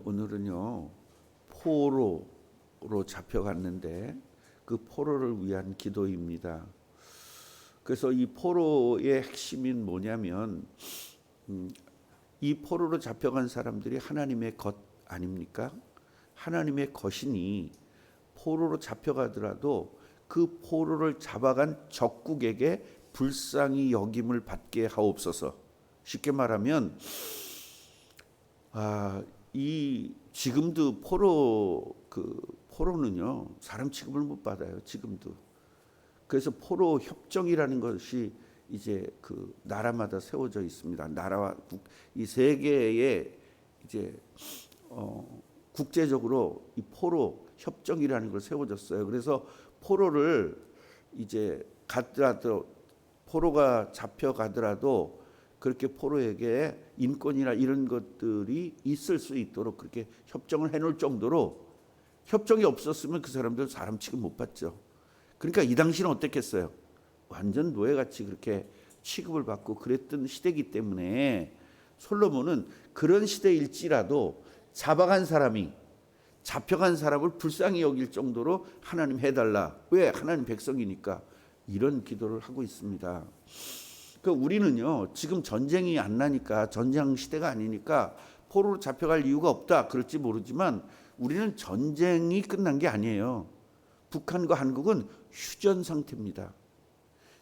오늘은요 포로로 잡혀갔는데 그 포로를 위한 기도입니다. 그래서 이 포로의 핵심인 뭐냐면 이 포로로 잡혀간 사람들이 하나님의 것 아닙니까? 하나님의 것이니 포로로 잡혀가더라도 그 포로를 잡아간 적국에게 불쌍히 여김을 받게 하옵소서. 쉽게 말하면 이 지금도 포로는요 사람 취급을 못 받아요. 지금도. 그래서 포로 협정이라는 것이 이제 그 나라마다 세워져 있습니다. 나라와 이 세계에 이제 국제적으로 이 포로 협정이라는 걸 세워졌어요. 그래서 포로를 이제 가더라도 포로가 잡혀가더라도 그렇게 포로에게 인권이나 이런 것들이 있을 수 있도록 그렇게 협정을 해놓을 정도로, 협정이 없었으면 그 사람들 사람 취급 못 받죠. 그러니까 이 당시는 어땠겠어요? 완전 노예같이 그렇게 취급을 받고 그랬던 시대이기 때문에 솔로몬은 그런 시대일지라도 잡아간 사람이 잡혀간 사람을 불쌍히 여길 정도로 하나님 해달라. 왜? 하나님 백성이니까. 이런 기도를 하고 있습니다. 그러니까 우리는요 지금 전쟁이 안 나니까, 전쟁 시대가 아니니까 포로로 잡혀갈 이유가 없다 그럴지 모르지만 우리는 전쟁이 끝난 게 아니에요. 북한과 한국은 휴전 상태입니다.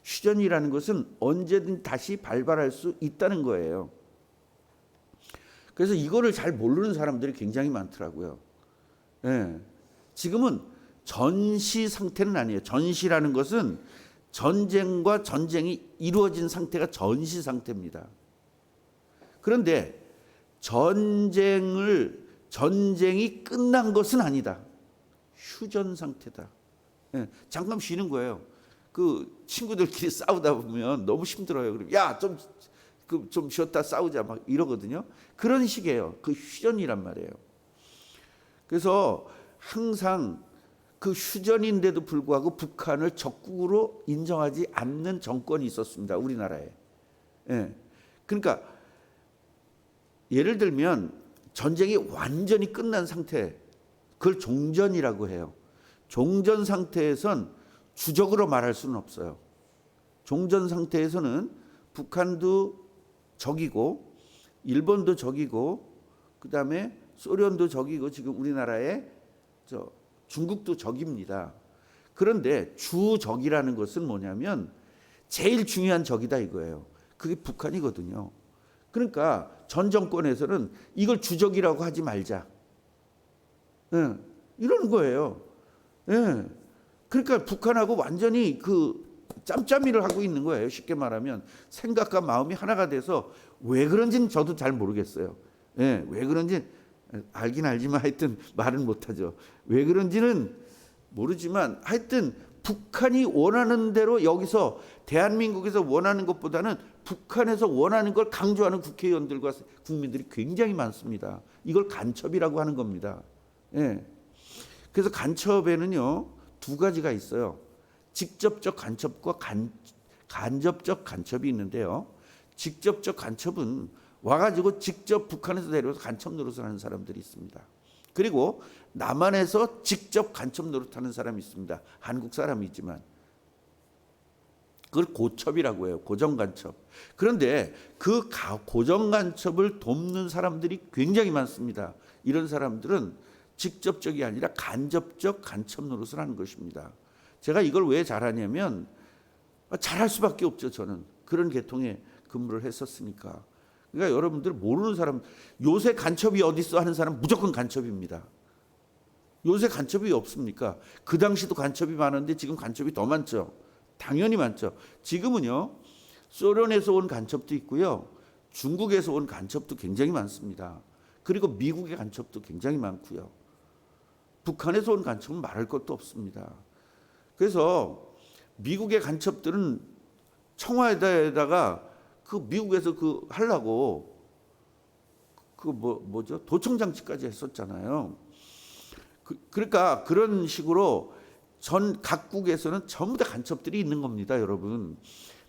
휴전이라는 것은 언제든 다시 발발할 수 있다는 거예요. 그래서 이거를 잘 모르는 사람들이 굉장히 많더라고요. 지금은 전시 상태는 아니에요. 전시라는 것은 전쟁과 전쟁이 이루어진 상태가 전시 상태입니다. 그런데 전쟁이 끝난 것은 아니다. 휴전 상태다. 잠깐 쉬는 거예요. 그 친구들끼리 싸우다 보면 너무 힘들어요. 그럼 야, 좀 쉬었다 싸우자 막 이러거든요. 그런 식이에요. 그 휴전이란 말이에요. 그래서 항상 그 휴전인데도 불구하고 북한을 적국으로 인정하지 않는 정권이 있었습니다. 우리나라에. 그러니까 예를 들면 전쟁이 완전히 끝난 상태, 그걸 종전이라고 해요. 종전 상태에선 주적으로 말할 수는 없어요. 종전 상태에서는 북한도 적이고 일본도 적이고 그다음에 소련도 적이고 지금 우리나라에 중국도 적입니다. 그런데 주적이라는 것은 뭐냐면 제일 중요한 적이다 이거예요. 그게 북한이거든요. 그러니까 전 정권에서는 이걸 주적이라고 하지 말자. 이러는 거예요. 그러니까 북한하고 완전히 그 짬짬이를 하고 있는 거예요. 쉽게 말하면 생각과 마음이 하나가 돼서 왜 그런지는 저도 잘 모르겠어요. 왜 그런지 알긴 알지만 하여튼 말은 못하죠. 왜 그런지는 모르지만 하여튼 북한이 원하는 대로 여기서 대한민국에서 원하는 것보다는 북한에서 원하는 걸 강조하는 국회의원들과 국민들이 굉장히 많습니다. 이걸 간첩이라고 하는 겁니다. 그래서 간첩에는요 두 가지가 있어요. 직접적 간첩과 간접적 간첩이 있는데요. 직접적 간첩은 와가지고 직접 북한에서 내려와서 간첩 노릇을 하는 사람들이 있습니다. 그리고 남한에서 직접 간첩 노릇하는 사람이 있습니다. 한국 사람이지만 그걸 고첩이라고 해요. 고정간첩. 그런데 그 고정간첩을 돕는 사람들이 굉장히 많습니다. 이런 사람들은 직접적이 아니라 간접적 간첩 노릇을 하는 것입니다. 제가 이걸 왜 잘하냐면 잘할 수밖에 없죠. 저는 그런 계통의 근무를 했었으니까. 그러니까 여러분들 모르는 사람, 요새 간첩이 어디 있어 하는 사람 무조건 간첩입니다. 요새 간첩이 없습니까? 그 당시도 간첩이 많은데 지금 간첩이 더 많죠. 당연히 많죠. 지금은요 소련에서 온 간첩도 있고요, 중국에서 온 간첩도 굉장히 많습니다. 그리고 미국의 간첩도 굉장히 많고요. 북한에서 온 간첩은 말할 것도 없습니다. 그래서 미국의 간첩들은 청와대에다가 그 미국에서 하려고 도청 장치까지 했었잖아요. 그러니까 그런 식으로 전 각국에서는 전부 다 간첩들이 있는 겁니다, 여러분.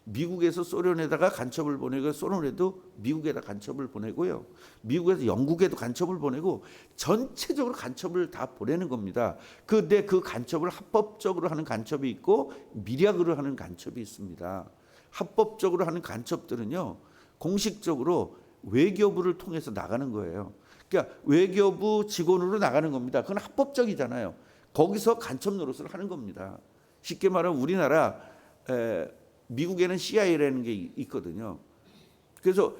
미국에서 소련에다가 간첩을 보내고 소련에도 미국에다 간첩을 보내고요. 미국에서 영국에도 간첩을 보내고 전체적으로 간첩을 다 보내는 겁니다. 근데 그 간첩을 합법적으로 하는 간첩이 있고 미략으로 하는 간첩이 있습니다. 합법적으로 하는 간첩들은요, 공식적으로 외교부를 통해서 나가는 거예요. 그러니까 외교부 직원으로 나가는 겁니다. 그건 합법적이잖아요. 거기서 간첩 노릇을 하는 겁니다. 쉽게 말하면 우리나라 미국에는 CIA라는 게 있거든요. 그래서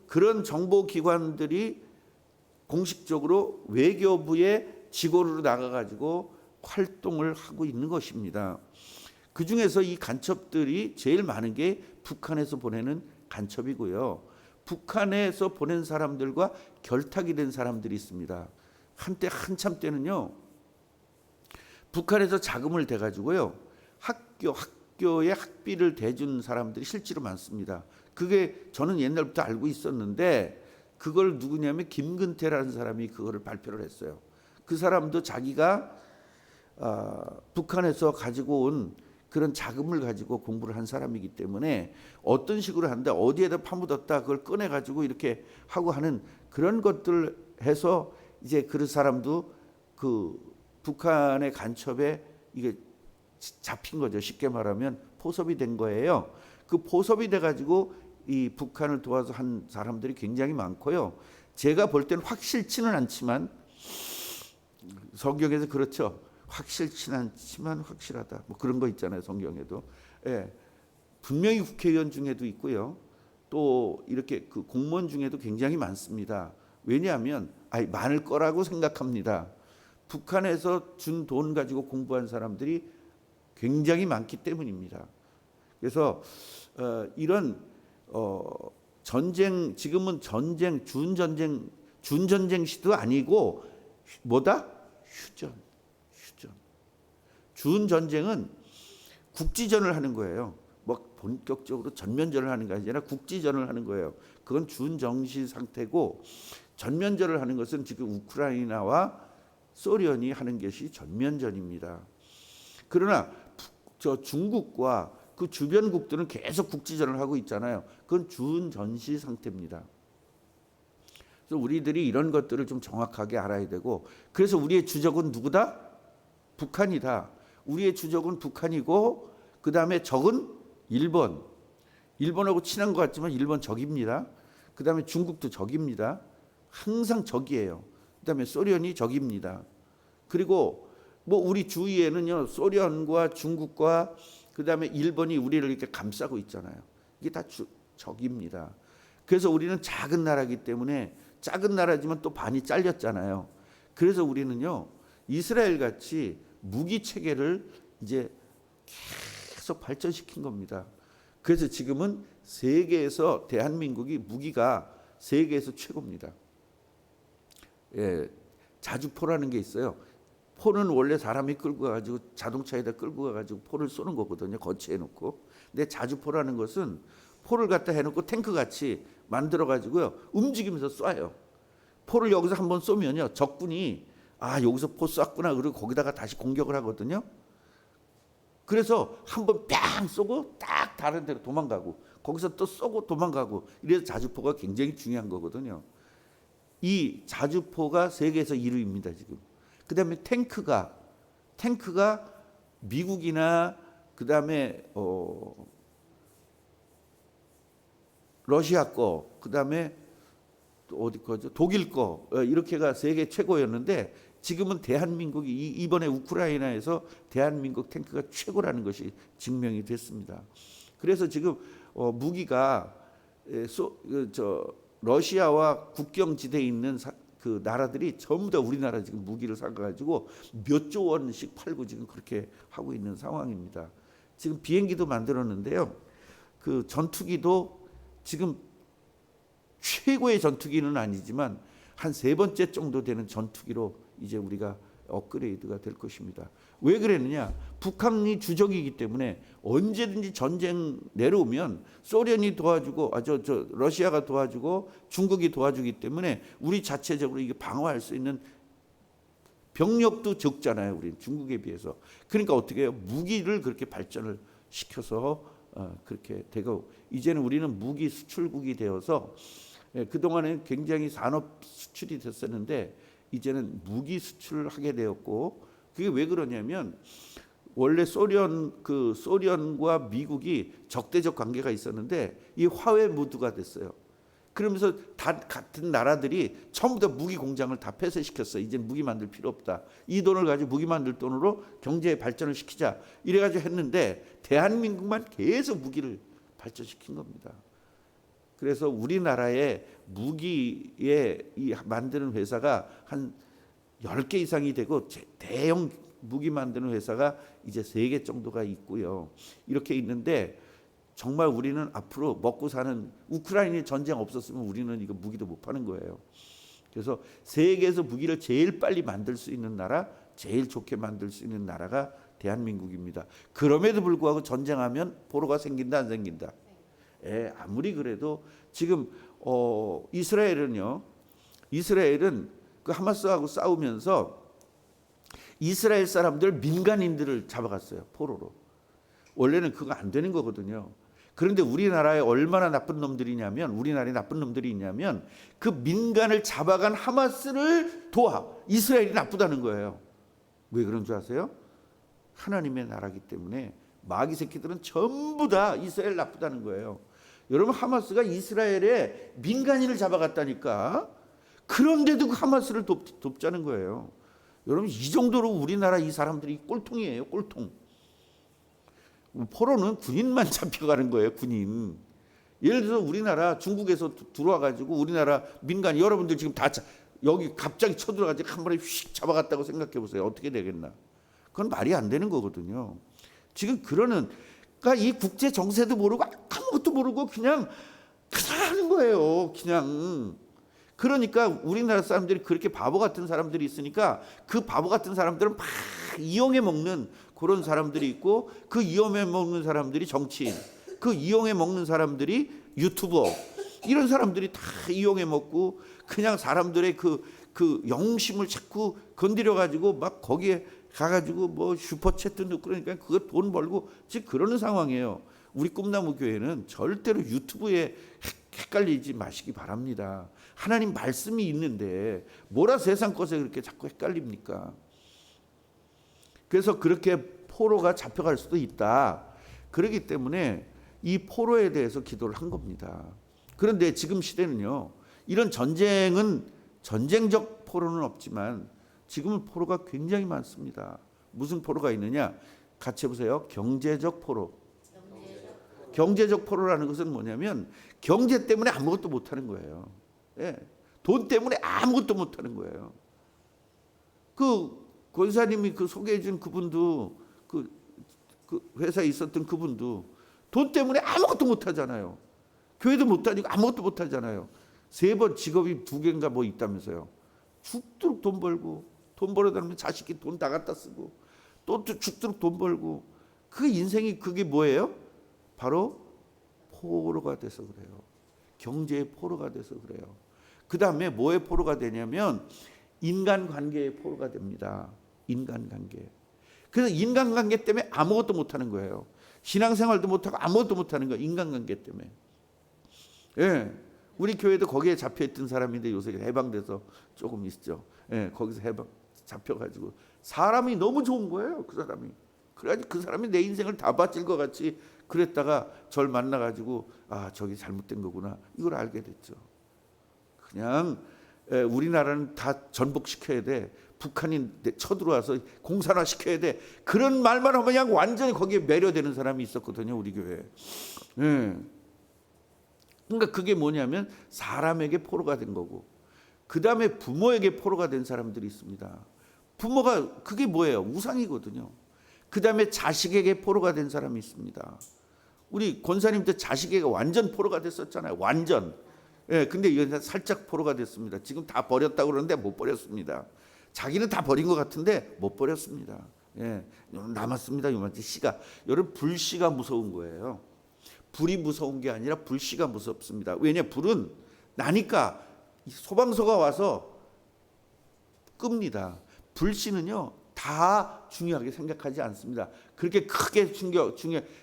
그런 정보기관들이 공식적으로 외교부의 직원으로 나가가지고 활동을 하고 있는 것입니다. 그 중에서 이 간첩들이 제일 많은 게 북한에서 보내는 간첩이고요. 북한에서 보낸 사람들과 결탁이 된 사람들이 있습니다. 한참 때는요, 북한에서 자금을 대가지고요, 학교에 학비를 대준 사람들이 실제로 많습니다. 그게 저는 옛날부터 알고 있었는데, 그걸 누구냐면 김근태라는 사람이 그거를 발표를 했어요. 그 사람도 자기가 북한에서 가지고 온 그런 자금을 가지고 공부를 한 사람이기 때문에 어떤 식으로 하는데 어디에다 파묻었다 그걸 꺼내가지고 이렇게 하고 하는 그런 것들 해서 이제 그 사람도 그 북한의 간첩에 이게 잡힌 거죠. 쉽게 말하면 포섭이 된 거예요. 그 포섭이 돼가지고 이 북한을 도와서 한 사람들이 굉장히 많고요. 제가 볼 때는 확실치는 않지만 성경에서 그렇죠. 확실치는 않지만 확실하다. 뭐 그런 거 있잖아요. 성경에도. 예. 분명히 국회의원 중에도 있고요. 또 이렇게 그 공무원 중에도 굉장히 많습니다. 왜냐하면 많을 거라고 생각합니다. 북한에서 준 돈 가지고 공부한 사람들이 굉장히 많기 때문입니다. 그래서 이런 전쟁, 지금은 전쟁, 준전쟁 시도 아니고 뭐다? 휴전. 준전쟁은 국지전을 하는 거예요. 뭐 본격적으로 전면전을 하는 게 아니라 국지전을 하는 거예요. 그건 준정시 상태고, 전면전을 하는 것은 지금 우크라이나와 소련이 하는 것이 전면전입니다. 그러나 저 중국과 그 주변국들은 계속 국지전을 하고 있잖아요. 그건 준전시 상태입니다. 그래서 우리들이 이런 것들을 좀 정확하게 알아야 되고, 그래서 우리의 주적은 누구다? 북한이다. 우리의 주적은 북한이고, 그 다음에 적은 일본. 일본하고 친한 것 같지만 일본 적입니다. 그 다음에 중국도 적입니다. 항상 적이에요. 그 다음에 소련이 적입니다. 그리고 뭐 우리 주위에는요, 소련과 중국과 그 다음에 일본이 우리를 이렇게 감싸고 있잖아요. 이게 다 적입니다. 그래서 우리는 작은 나라이기 때문에, 작은 나라지만 또 반이 잘렸잖아요. 그래서 우리는요, 이스라엘 같이 무기 체계를 이제 계속 발전시킨 겁니다. 그래서 지금은 세계에서 대한민국이 무기가 세계에서 최고입니다. 예, 자주포라는 게 있어요. 포는 원래 사람이 끌고 가가지고 자동차에다 끌고 가가지고 포를 쏘는 거거든요. 거치해 놓고. 근데 자주포라는 것은 포를 갖다 해놓고 탱크 같이 만들어 가지고요, 움직이면서 쏴요. 포를 여기서 한번 쏘면요, 적군이 여기서 포 쐈구나 그리고 거기다가 다시 공격을 하거든요. 그래서 한번 뺨 쏘고 딱 다른 데로 도망가고, 거기서 또 쏘고 도망가고, 이래서 자주포가 굉장히 중요한 거거든요. 이 자주포가 세계에서 1위입니다 지금. 그 다음에 탱크가 미국이나 그 다음에 러시아 거, 그 다음에 어디 거죠? 독일 거, 이렇게가 세계 최고였는데, 지금은 대한민국이 이번에 우크라이나에서 대한민국 탱크가 최고라는 것이 증명이 됐습니다. 그래서 지금 무기가 러시아와 국경지대에 있는 그 나라들이 전부 다 우리나라 지금 무기를 사가지고 몇 조 원씩 팔고 지금 그렇게 하고 있는 상황입니다. 지금 비행기도 만들었는데요. 그 전투기도 지금 최고의 전투기는 아니지만 한 3번째 정도 되는 전투기로 이제 우리가 업그레이드가 될 것입니다. 왜 그랬느냐? 북한이 주적이기 때문에 언제든지 전쟁 내려오면 소련이 도와주고, 러시아가 도와주고 중국이 도와주기 때문에 우리 자체적으로 이게 방어할 수 있는 병력도 적잖아요. 우리 중국에 비해서. 그러니까 어떻게 해요? 무기를 그렇게 발전을 시켜서 그렇게 되고 이제는 우리는 무기 수출국이 되어서 그동안은 굉장히 산업 수출이 됐었는데 이제는 무기 수출을 하게 되었고 그게 왜 그러냐면 원래 소련과 미국이 적대적 관계가 있었는데 이 화해 무드가 됐어요. 그러면서 다 같은 나라들이 전부 다 무기 공장을 다 폐쇄시켰어. 이제 무기 만들 필요 없다. 이 돈을 가지고 무기 만들 돈으로 경제 발전을 시키자. 이래가지고 했는데 대한민국만 계속 무기를 발전시킨 겁니다. 그래서 우리나라의 무기에 만드는 회사가 한 10개 이상이 되고 대형 무기 만드는 회사가 이제 3개 정도가 있고요. 이렇게 있는데 정말 우리는 앞으로 먹고 사는 우크라이나 전쟁 없었으면 우리는 이거 무기도 못 파는 거예요. 그래서 세계에서 무기를 제일 빨리 만들 수 있는 나라, 제일 좋게 만들 수 있는 나라가 대한민국입니다. 그럼에도 불구하고 전쟁하면 포로가 생긴다 안 생긴다? 아무리 그래도 지금 이스라엘은 그 하마스하고 싸우면서 이스라엘 사람들 민간인들을 잡아갔어요. 포로로. 원래는 그거 안 되는 거거든요. 그런데 우리나라에 얼마나 나쁜 놈들이냐면 우리나라에 나쁜 놈들이 있냐면 그 민간을 잡아간 하마스를 도와. 이스라엘이 나쁘다는 거예요. 왜 그런 줄 아세요? 하나님의 나라기 때문에 마귀 새끼들은 전부 다 이스라엘 나쁘다는 거예요. 여러분 하마스가 이스라엘에 민간인을 잡아갔다니까. 그런데도 그 하마스를 돕자는 거예요. 여러분 이 정도로 우리나라 이 사람들이 꼴통이에요. 꼴통. 포로는 군인만 잡혀가는 거예요. 군인. 예를 들어서 우리나라 중국에서 들어와 가지고 우리나라 민간 여러분들 지금 다 여기 갑자기 쳐들어가지고 한 번에 휙 잡아갔다고 생각해 보세요. 어떻게 되겠나? 그건 말이 안 되는 거거든요. 지금 그러니까 이 국제 정세도 모르고 아무것도 모르고 그냥 하는 거예요. 그냥. 그러니까 우리나라 사람들이 그렇게 바보 같은 사람들이 있으니까 그 바보 같은 사람들은 막 이용해 먹는 그런 사람들이 있고 그 이용해 먹는 사람들이 정치인, 그 이용해 먹는 사람들이 유튜버 이런 사람들이 다 이용해 먹고 그냥 사람들의 그 영심을 자꾸 건드려 가지고 막 거기에 가가지고 뭐 슈퍼챗도 넣고 그러니까 그거 돈 벌고 지금 그러는 상황이에요. 우리 꿈나무 교회는 절대로 유튜브에 헷갈리지 마시기 바랍니다. 하나님 말씀이 있는데 뭐라 세상 것에 그렇게 자꾸 헷갈립니까? 그래서 그렇게 포로가 잡혀갈 수도 있다. 그렇기 때문에 이 포로에 대해서 기도를 한 겁니다. 그런데 지금 시대는요. 이런 전쟁적 포로는 없지만 지금은 포로가 굉장히 많습니다. 무슨 포로가 있느냐? 같이 해보세요. 경제적 포로. 경제적 포로라는 것은 뭐냐면 경제 때문에 아무것도 못하는 거예요. 돈 때문에 아무것도 못하는 거예요. 그 권사님이 소개해 준 그분도 그 회사에 있었던 그분도 돈 때문에 아무것도 못하잖아요. 교회도 못 다니고 아무것도 못하잖아요. 3번 직업이 2개인가 뭐 있다면서요. 죽도록 돈 벌고 돈 벌어다 놓으면 자식이 돈 다 갖다 쓰고 또 죽도록 돈 벌고 그 인생이 그게 뭐예요? 바로 포로가 돼서 그래요. 경제의 포로가 돼서 그래요. 그 다음에 뭐의 포로가 되냐면 인간관계의 포로가 됩니다. 인간관계. 그래서 인간관계 때문에 아무것도 못하는 거예요. 신앙생활도 못하고 아무것도 못하는 거예요. 인간관계 때문에. 우리 교회도 거기에 잡혀있던 사람인데 요새 해방돼서 조금 있죠. 거기서 잡혀가지고 사람이 너무 좋은 거예요. 그 사람이. 그래가지고 그 사람이 내 인생을 다 바칠 것 같이 그랬다가 절 만나가지고 저기 잘못된 거구나 이걸 알게 됐죠. 그냥 우리나라는 다 전복시켜야 돼. 북한이 쳐들어와서 공산화 시켜야 돼. 그런 말만 하면 그냥 완전히 거기에 매료되는 사람이 있었거든요. 우리 교회에. 그러니까 그게 뭐냐면 사람에게 포로가 된 거고 그 다음에 부모에게 포로가 된 사람들이 있습니다. 부모가 그게 뭐예요? 우상이거든요. 그 다음에 자식에게 포로가 된 사람이 있습니다. 우리 권사님 때 자식에게 완전 포로가 됐었잖아요. 완전. 근데 이건 살짝 포로가 됐습니다. 지금 다 버렸다고 그러는데 못 버렸습니다. 자기는 다 버린 것 같은데 못 버렸습니다. 남았습니다. 요만치 씨가. 여러분 불씨가 무서운 거예요. 불이 무서운 게 아니라 불씨가 무섭습니다. 왜냐? 불은 나니까 소방서가 와서 끕니다. 불씨는요. 다 중요하게 생각하지 않습니다. 그렇게 크게 중요.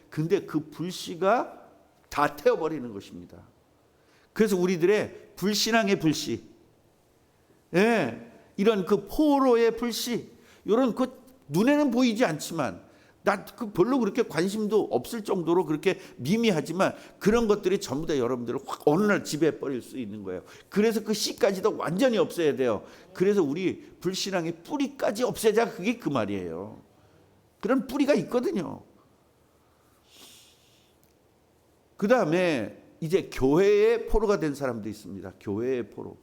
근데 그 불씨가 다 태워버리는 것입니다. 그래서 우리들의 불신앙의 불씨, 예, 이런 그 포로의 불씨, 이런 그 눈에는 보이지 않지만 나 그 별로 그렇게 관심도 없을 정도로 그렇게 미미하지만 그런 것들이 전부 다 여러분들을 확 어느 날 지배해 버릴 수 있는 거예요. 그래서 그 씨까지도 완전히 없애야 돼요. 그래서 우리 불신앙의 뿌리까지 없애자, 그게 그 말이에요. 그런 뿌리가 있거든요. 그 다음에 이제 교회의 포로가 된 사람도 있습니다. 교회의 포로.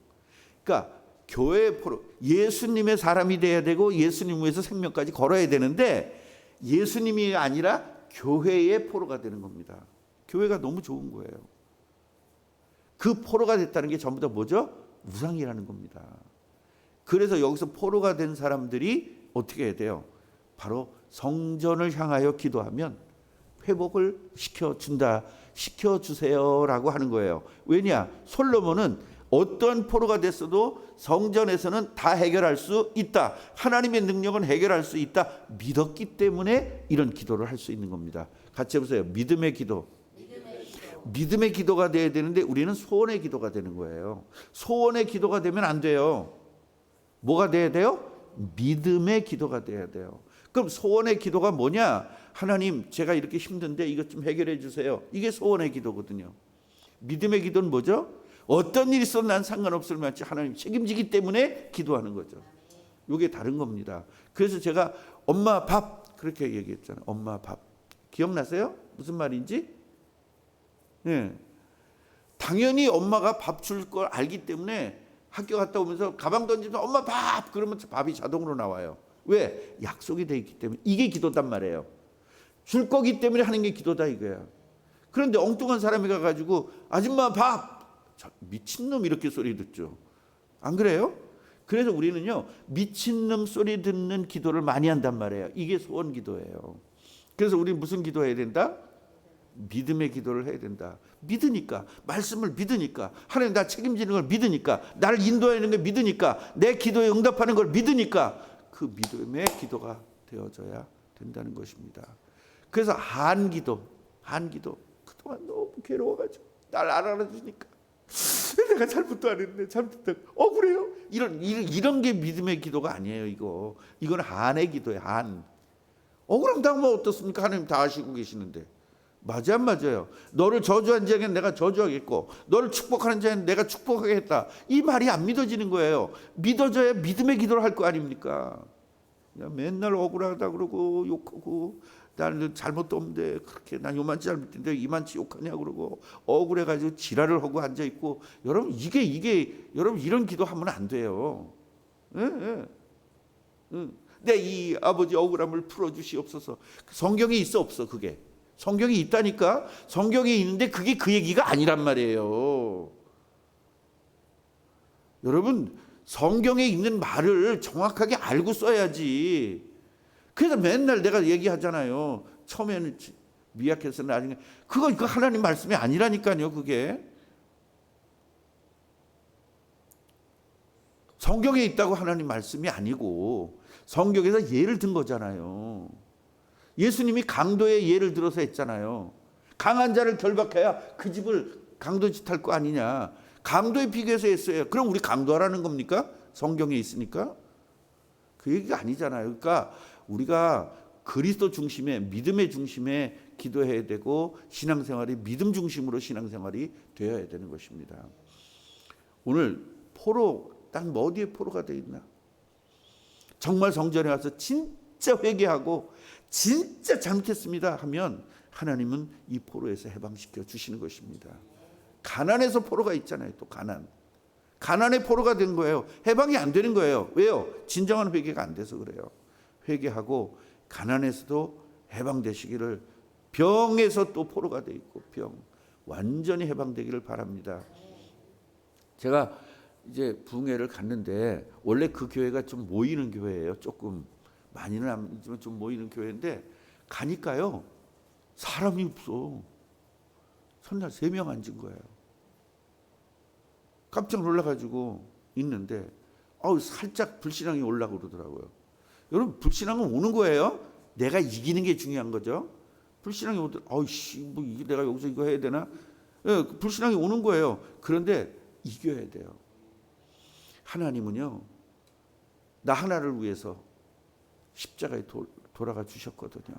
그러니까 교회의 포로, 예수님의 사람이 돼야 되고 예수님 위해서 생명까지 걸어야 되는데 예수님이 아니라 교회의 포로가 되는 겁니다. 교회가 너무 좋은 거예요. 그 포로가 됐다는 게 전부 다 뭐죠? 우상이라는 겁니다. 그래서 여기서 포로가 된 사람들이 어떻게 해야 돼요? 바로 성전을 향하여 기도하면 회복을 시켜주세요라고 하는 거예요. 왜냐? 솔로몬은 어떤 포로가 됐어도 성전에서는 다 해결할 수 있다. 하나님의 능력은 해결할 수 있다. 믿었기 때문에 이런 기도를 할 수 있는 겁니다. 같이 해보세요. 믿음의 기도. 믿음의 기도가 돼야 되는데 우리는 소원의 기도가 되는 거예요. 소원의 기도가 되면 안 돼요. 뭐가 돼야 돼요? 믿음의 기도가 돼야 돼요. 그럼 소원의 기도가 뭐냐? 하나님, 제가 이렇게 힘든데 이것 좀 해결해 주세요. 이게 소원의 기도거든요. 믿음의 기도는 뭐죠? 어떤 일이 있어도 난 상관없을 만치 하나님 책임지기 때문에 기도하는 거죠. 이게 다른 겁니다. 그래서 제가 엄마 밥 그렇게 얘기했잖아요. 엄마 밥. 기억나세요? 무슨 말인지? 네. 당연히 엄마가 밥 줄 걸 알기 때문에 학교 갔다 오면서 가방 던지면서 엄마 밥! 그러면 밥이 자동으로 나와요. 왜? 약속이 돼 있기 때문에. 이게 기도단 말이에요. 줄 거기 때문에 하는 게 기도다 이거야. 그런데 엉뚱한 사람이 가가지고 아줌마 밥! 미친놈 이렇게 소리 듣죠. 안 그래요? 그래서 우리는요, 미친놈 소리 듣는 기도를 많이 한단 말이에요. 이게 소원 기도예요. 그래서 우리는 무슨 기도해야 된다? 믿음의 기도를 해야 된다. 믿으니까, 말씀을 믿으니까, 하나님 나 책임지는 걸 믿으니까, 나를 인도하는 걸 믿으니까, 내 기도에 응답하는 걸 믿으니까 그 믿음의 기도가 되어져야 된다는 것입니다. 그래서 한기도 그동안 너무 괴로워가지고 날 알아주니까 내가 잘못도 안 했네. 그래요? 이런 게 믿음의 기도가 아니에요. 이건 한의 기도예요. 한. 그럼 당면 어떻습니까? 하나님 다 아시고 계시는데. 맞아 안 맞아요? 너를 저주한 자에게는 내가 저주하겠고 너를 축복하는 자에게는 내가 축복하겠다. 이 말이 안 믿어지는 거예요. 믿어져야 믿음의 기도를 할 거 아닙니까? 맨날 억울하다 그러고 욕하고 나는 잘못도 없는데 그렇게 난 요만치 잘못했는데 이만치 욕하냐 그러고 억울해가지고 지랄을 하고 앉아 있고, 여러분 이게 여러분 이런 기도하면 안 돼요. 내 이 아버지 억울함을 풀어주시옵소서. 성경에 있어 없어? 그게 성경이 있다니까. 성경에 있는데 그게 그 얘기가 아니란 말이에요. 여러분 성경에 있는 말을 정확하게 알고 써야지. 그래서 맨날 내가 얘기하잖아요. 처음에는 미약해서 나중에 그거 하나님 말씀이 아니라니까요. 그게 성경에 있다고 하나님 말씀이 아니고 성경에서 예를 든 거잖아요. 예수님이 강도의 예를 들어서 했잖아요. 강한 자를 결박해야 그 집을 강도짓 할 거 아니냐. 강도에 비교해서 했어요. 그럼 우리 강도하라는 겁니까? 성경에 있으니까? 그 얘기가 아니잖아요. 그러니까 우리가 그리스도 중심의, 믿음의 중심에 기도해야 되고 신앙생활이 믿음 중심으로 신앙생활이 되어야 되는 것입니다. 오늘 포로, 난 어디에 포로가 되어 있나? 정말 성전에 와서 진짜 회개하고 진짜 잘못했습니다 하면 하나님은 이 포로에서 해방시켜 주시는 것입니다. 가난에서 포로가 있잖아요. 또 가난의 포로가 된 거예요. 해방이 안 되는 거예요. 왜요? 진정한 회개가 안 돼서 그래요. 회개하고 가난에서도 해방되시기를, 병에서 또 포로가 돼 있고 병 완전히 해방되기를 바랍니다. 제가 이제 부흥회를 갔는데 원래 그 교회가 좀 모이는 교회예요. 조금 많이는 아니지만 좀 모이는 교회인데 가니까요 사람이 없어. 설날 3명 앉은 거예요. 깜짝 놀라가지고 있는데 살짝 불신앙이 올라오고 그러더라고요. 여러분 불신앙은 오는 거예요. 내가 이기는 게 중요한 거죠. 불신앙이 오면 아이씨 뭐 이게 내가 여기서 이거 해야 되나? 예, 불신앙이 오는 거예요. 그런데 이겨야 돼요. 하나님은요 나 하나를 위해서 십자가에 돌아가 주셨거든요.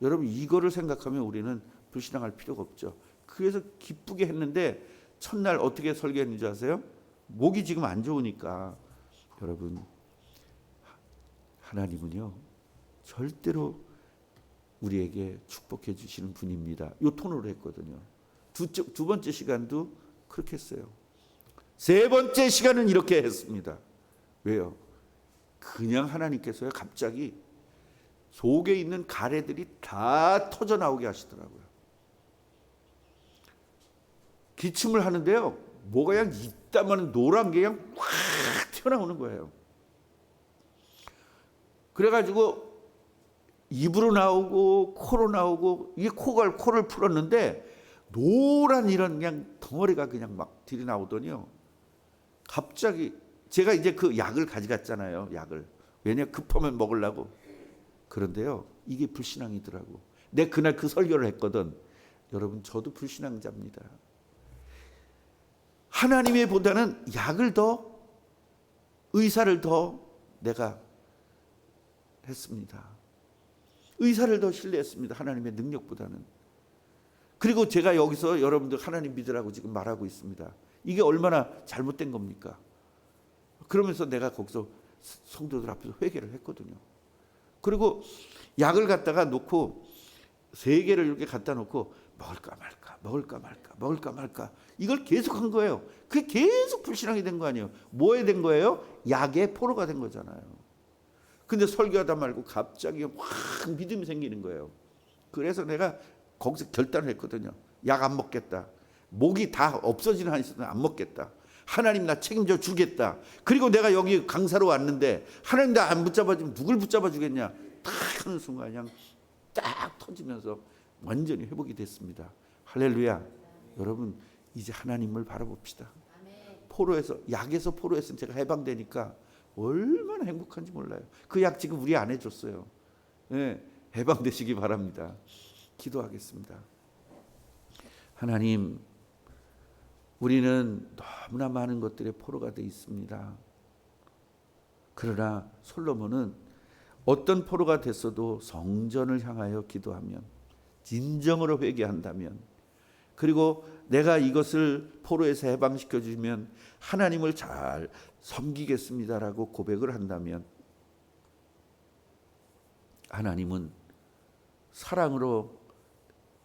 여러분 이거를 생각하면 우리는 불신앙할 필요가 없죠. 그래서 기쁘게 했는데 첫날 어떻게 설교했는지 아세요? 목이 지금 안 좋으니까. 여러분 하나님은요 절대로 우리에게 축복해 주시는 분입니다. 요 톤으로 했거든요. 두 번째 시간도 그렇게 했어요. 세 번째 시간은 이렇게 했습니다. 왜요? 그냥 하나님께서요 갑자기 속에 있는 가래들이 다 터져 나오게 하시더라고요. 기침을 하는데요 뭐가 그냥 이따만 노란 게 그냥 확 튀어나오는 거예요. 그래가지고 입으로 나오고 코로 나오고, 이게 코를 풀었는데 노란 이런 그냥 덩어리가 그냥 막 들이 나오더니요 갑자기 제가 이제 그 약을 가져갔잖아요. 약을. 왜냐 급하면 먹으려고. 그런데요 이게 불신앙이더라고. 내가 그날 그 설교를 했거든. 여러분 저도 불신앙자입니다. 하나님의 보다는 약을 더, 의사를 더 내가 했습니다. 의사를 더 신뢰했습니다. 하나님의 능력보다는. 그리고 제가 여기서 여러분들 하나님 믿으라고 지금 말하고 있습니다. 이게 얼마나 잘못된 겁니까? 그러면서 내가 거기서 성도들 앞에서 회개를 했거든요. 그리고 약을 갖다가 놓고 3개를 이렇게 갖다 놓고 먹을까 말까 이걸 계속 한 거예요. 그게 계속 불신앙이 된 거 아니에요. 뭐에 된 거예요? 약의 포로가 된 거잖아요. 근데 설교하다 말고 갑자기 확 믿음이 생기는 거예요. 그래서 내가 거기서 결단을 했거든요. 약 안 먹겠다. 목이 다 없어지는 한이 있어도 안 먹겠다. 하나님 나 책임져 주겠다. 그리고 내가 여기 강사로 왔는데 하나님 나 안 붙잡아주면 누굴 붙잡아 주겠냐. 딱 하는 순간 그냥 딱 터지면서 완전히 회복이 됐습니다. 할렐루야. 여러분 이제 하나님을 바라봅시다. 포로에서, 약에서 포로에서 제가 해방되니까 얼마나 행복한지 몰라요. 그 약 지금 우리 안 해줬어요. 네, 해방되시기 바랍니다. 기도하겠습니다. 하나님, 우리는 너무나 많은 것들의 포로가 되어 있습니다. 그러나 솔로몬은 어떤 포로가 됐어도 성전을 향하여 기도하면, 진정으로 회개한다면, 그리고 내가 이것을 포로에서 해방시켜 주시면 하나님을 잘 섬기겠습니다라고 고백을 한다면 하나님은 사랑으로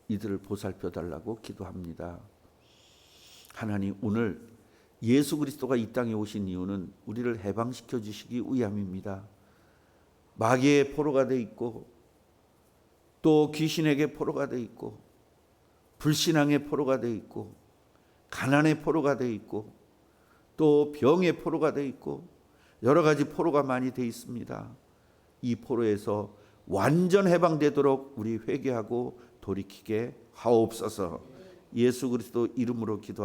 이들을 보살펴 달라고 기도합니다. 하나님, 오늘 예수 그리스도가 이 땅에 오신 이유는 우리를 해방시켜 주시기 위함입니다. 마귀의 포로가 돼 있고 또 귀신에게 포로가 돼 있고 불신앙의 포로가 돼 있고 가난의 포로가 돼 있고 또 병의 포로가 돼 있고 여러 가지 포로가 많이 돼 있습니다. 이 포로에서 완전 해방되도록 우리 회개하고 돌이키게 하옵소서. 예수 그리스도 이름으로 기도합니다.